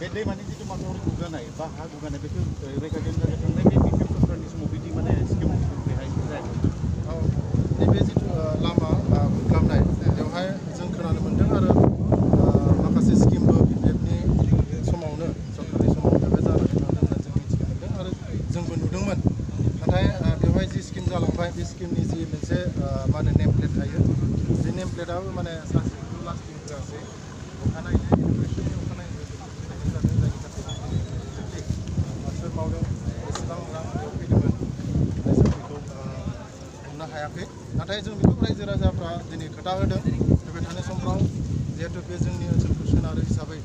बे दैमानि जिथु माथावरि गुगानाय बा हा गुगानाय बेखौ रैखाथि होनो थाखाय थांनाय बे बिपिएफ सरकारनि समाव बिदि माने स्किम बेहाय जायाखै। औ नैबे जिथु लामा खुख्लामनाय बेवहाय जों खोनानो मोन्दों आरो माखासे स्किमबो बिपिएफनि समावनो सरकारनि समाव बेवहाय जानानै थांदों होनना जों मिथिनो मोन्दों आरो जोंबो नुदोंमोन। नाथाय बेवहाय जि स्किम जालांबाय बे स्किमनि जि मोनसे मा होनो नेम प्लेट थायो बे नेम प्लेटआबो माने सानसेखौ लास्टिं होआसै अखानायै इलेक्ट्रिसिटिनि अखानायै जादों जायनि थाखाय सोर मावदों बेसेबां रां बेयाव फैदोंमोन जों बेखौ हमनो हायाखै। नाथाय जों बेखौ रायजो राजाफ्रा दिनै खोथा होदों फैबाय थानाय समफ्राव जिहेतु बे जोंनि ओनसोलखौ सोनारो हिसाबै